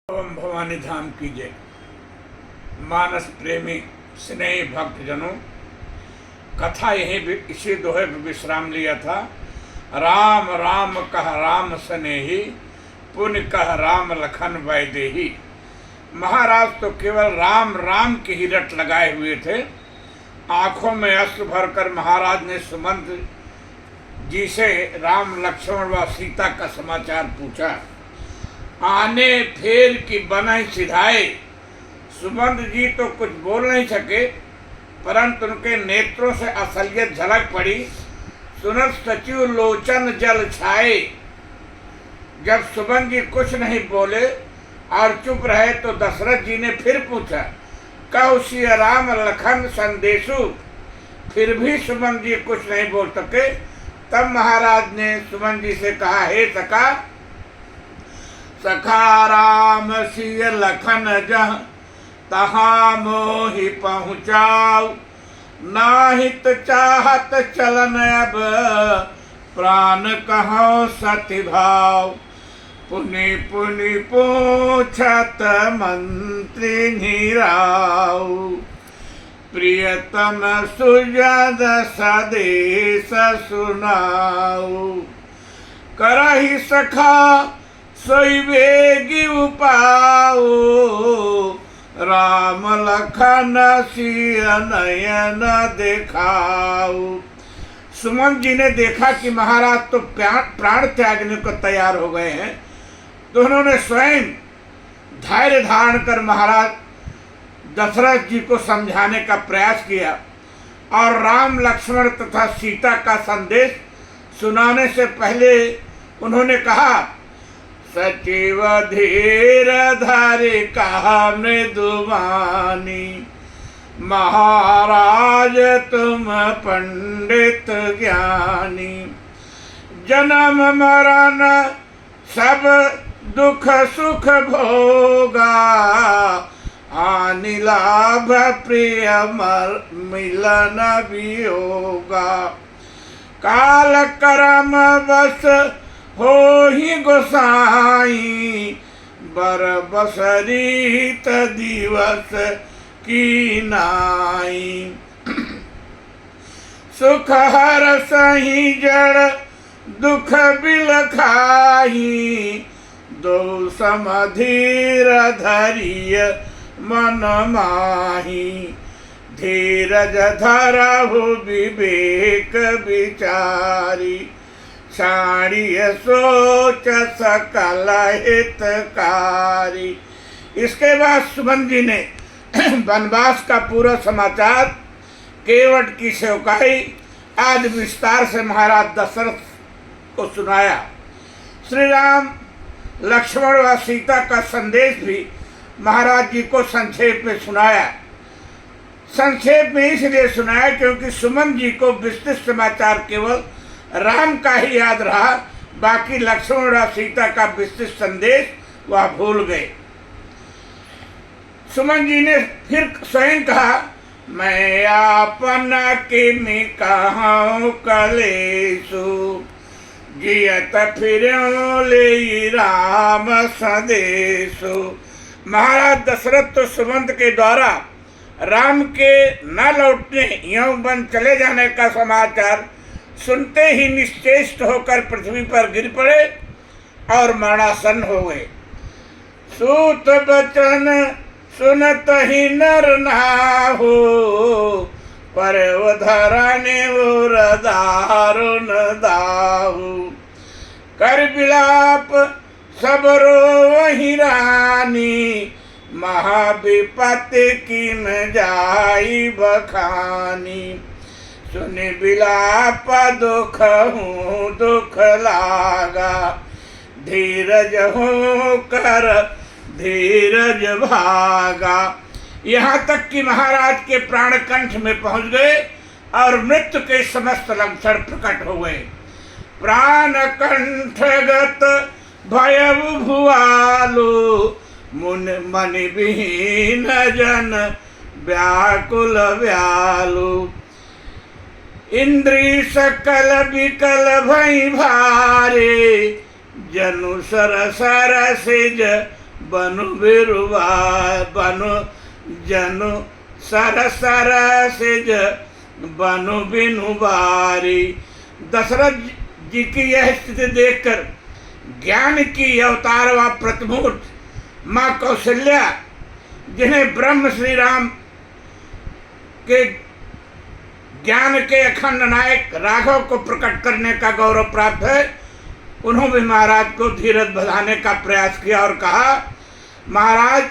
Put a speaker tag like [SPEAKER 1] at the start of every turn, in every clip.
[SPEAKER 1] ओम भवानी धाम की जय। मानस प्रेमी स्नेही भक्तजनों, कथा यही इसी दोहे पर विश्राम लिया था। राम राम कह राम स्नेही, पुण्य कह राम लखन वैदेही। महाराज तो केवल राम राम की ही रट लगाए हुए थे। आंखों में अश्रु भरकर महाराज ने सुमंत जी से राम लक्ष्मण व सीता का समाचार पूछा। आने फेर की बनाई सिधाए। सुमंत जी तो कुछ बोल नहीं सके, परंतु उनके नेत्रों से असलियत झलक पड़ी। सुनत सचिव लोचन जल छाए। जब सुमंत जी कुछ नहीं बोले और चुप रहे तो दशरथ जी ने फिर पूछा, कहो सिया राम लखन संदेशु। फिर भी सुमंत जी कुछ नहीं बोल सके। तब महाराज ने सुमंत जी से कहा, हे सखा, सखा राम सिय लखन जह तहाँ मोहि पहुँचाऊ। नाहित चाहत चलन अब प्राण कहो सति भाव। पुनि पुनि पूछत मंत्री नीराऊ। प्रियतम सुजद सदेश सुनाऊ। करहि सखा सोई बेगी उपाओ। राम लखन सिय नयन देखाओ। सुमंत जी ने देखा कि महाराज तो प्राण त्यागने को तैयार हो गए हैं, तो उन्होंने स्वयं धैर्य धारण कर महाराज दशरथ जी को समझाने का प्रयास किया और राम लक्ष्मण तथा सीता का संदेश सुनाने से पहले उन्होंने कहा, सचिव धीर धरि कहा मृदुवानी। महाराज तुम पंडित ज्ञानी। जन्म मरण सब दुख सुख भोगा। हानि लाभ प्रिय मिलन वियोगा। काल कर्म बस हो ही गोसाई। बर बसरीत दिवस की नाई। सुख हर सही जड़ दुख बिल खाई। दो समधीर धरिय मन माही। धीरज धरहु विवेक विचारी। क्षाणीय सोच सकल हितकारी। इसके बाद सुमंत जी ने वनवास का पूरा समाचार, केवट की सेवकाई आदि विस्तार से महाराज दशरथ को सुनाया। श्री राम लक्ष्मण व सीता का संदेश भी महाराज जी को संक्षेप में सुनाया। संक्षेप में इसलिए सुनाया क्योंकि सुमंत जी को विस्तृत समाचार केवल राम का ही याद रहा, बाकी लक्ष्मण और सीता का विस्तृत संदेश वह भूल गए। सुमन जी ने फिर स्वयं कहा, मैं आपन किमि कहूँ कलेसु। जियत फिर्यों ले राम संदेशु। महाराज दशरथ तो सुमंत के द्वारा राम के न लौटने यों वन चले जाने का समाचार सुनते ही निश्चेष्ट होकर पृथ्वी पर गिर पड़े और मरणासन हो गए। सूत बचन सुनत ही नर नाहु। पर धरने उर दारुण दाहु। कर विलाप सब रोहि रानी। महाविपत्ति की न जाई बखानी। सुनि विलाप दुख हूँ दुख लागा। धीरज हो कर धीरज भागा। यहाँ तक कि महाराज के प्राण कंठ में पहुँच गए और मृत्यु के समस्त लक्षण प्रकट हो गए। प्राण कंठगत भयउ भुआलो। मुन मनि विहीन जन व्याकुल व्यालु। इंद्री सकल विकल भई भारे। जनु सर सर सिज बनु बिरुवाय बनु जनु सर सर सिज बनु बिनु बारी। दशरथ जी की यह स्थिति देखकर ज्ञान की अवतार व प्रतिमूर्त माँ कौशल्या, जिन्हें ब्रह्म श्री राम के ज्ञान के अखंड नायक राघव को प्रकट करने का गौरव प्राप्त है, उन्होंने भी महाराज को धीरज बधाने का प्रयास किया और कहा, महाराज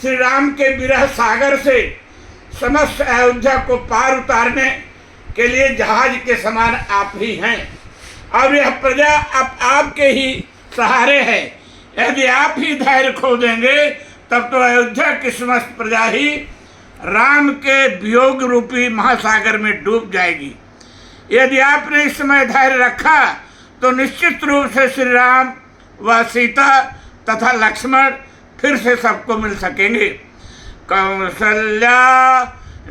[SPEAKER 1] श्री राम के विरह सागर से समस्त अयोध्या को पार उतारने के लिए जहाज के समान आप ही हैं और यह प्रजा अब आपके ही सहारे है। यदि आप ही धैर्य खो देंगे तब तो अयोध्या की समस्त प्रजा ही राम के वियोग रूपी महासागर में डूब जाएगी। यदि आपने इस समय धैर्य रखा तो निश्चित रूप से श्री राम व सीता तथा लक्ष्मण फिर से सबको मिल सकेंगे। कौशल्या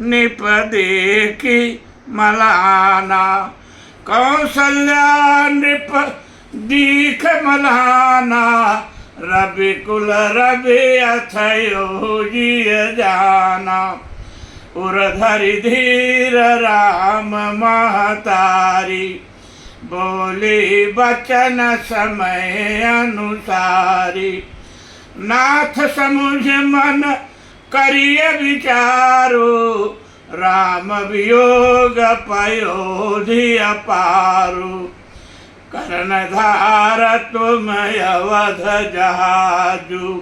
[SPEAKER 1] निप देखी मलाना, कौशल्या नृप दीख मलाना, रवि कुल रवि अथयो जिय जाना, उरधरि धीर राम महतारी, बोली बचन समय अनुसारी, नाथ समुझ मन करिय विचारो, राम वियोग पयोधि अपारो, कर्णधार तुम अवध जहाजु,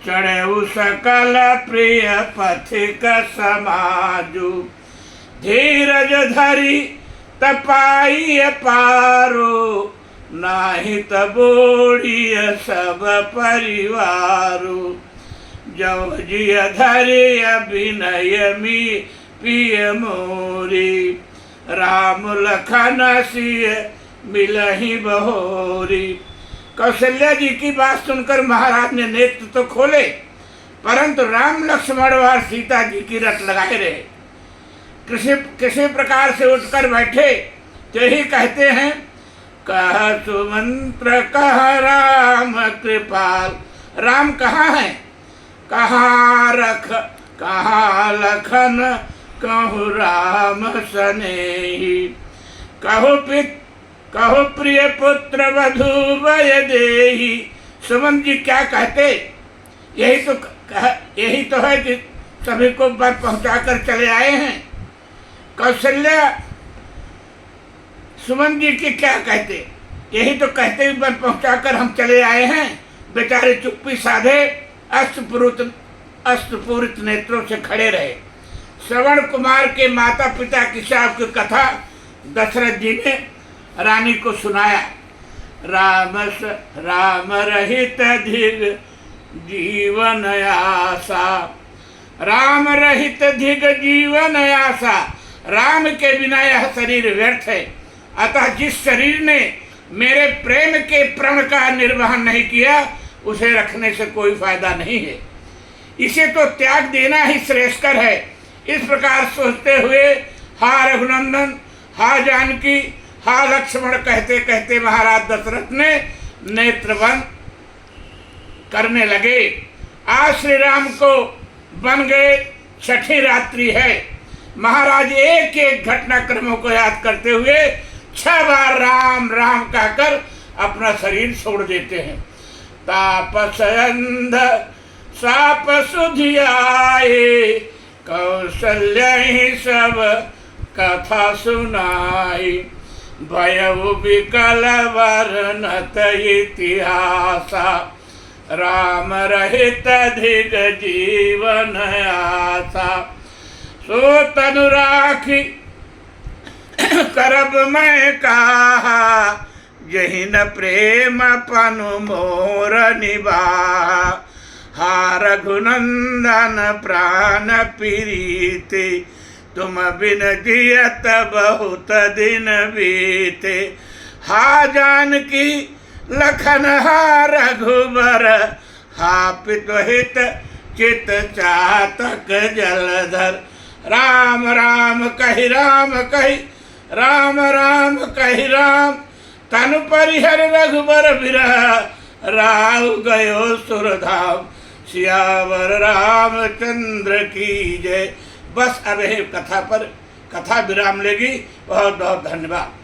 [SPEAKER 1] चढ़े सकल प्रिय पथिक समाजु, धीरज धरि तपाई पारो, नाही तबोड़िय सब परिवारो, जो जिय धरि अभिनय मी पिय मोरी, राम लखन सिय मिलहि बहोरी। कौशल्या जी की बात सुनकर महाराज ने नेत्र तो खोले, परंतु राम लक्ष्मण और सीता जी की रट लगाए रहे। किसी प्रकार से उठकर बैठे तो ही कहते हैं, कह सुमंत्र कह राम कृपाल, राम कहाँ है, कहाँ रख कहाँ लखन, कहु राम सनेही, कहो प्रिय पुत्र वधु वय देही। सुमन जी क्या कहते, यही तो है कि सभी को वर पहुंचा कर चले आए हैं। कौशल्या सुमन जी की क्या कहते, यही तो कहते ही वर पहुंचा कर हम चले आए हैं। बेचारे चुप्पी साधे अस्तपूरित नेत्रों से खड़े रहे। श्रवण कुमार के माता पिता की शाप की कथा दशरथ जी ने रानी को सुनाया। राम रहित धिग जीवन आशा, राम रहित धिग जीवन आशा, राम के बिना यह शरीर व्यर्थ है। अतः जिस शरीर ने मेरे प्रेम के प्रण का निर्वहन नहीं किया उसे रखने से कोई फायदा नहीं है, इसे तो त्याग देना ही श्रेष्ठकर है। इस प्रकार सोचते हुए हा रघुनंदन, हा जानकी, हा लक्ष्मण कहते कहते महाराज दशरथ ने नेत्र बंद करने लगे। आज श्री राम को बन गए छठी रात्रि है। महाराज एक एक घटनाक्रमों को याद करते हुए 6 बार राम राम कहकर अपना शरीर छोड़ देते हैं। तापस अंध साप सुधियाए, कौशल्या ही सब कथा सुनाई, भयउ विकल वर्णत इतिहासा, राम रहित धिग जीवन आशा, सो तनु राखी करब मैं कहा, यही न प्रेम पनु मोर निभा, हा रघुनंदन प्राण प्रीति, तुम बिन जियत बहुत दिन बीते, हा जानकी लखन हा रघुबर, हा पितुहित चित चातक जलधर, राम राम कहि राम कहि, राम राम कहि राम, तनु परिहर रघुबर बिरह, राहु गयो सुरधाम, सियावर रामचंद्र की जय। बस अब है कथा पर, कथा विराम लेगी। बहुत बहुत धन्यवाद।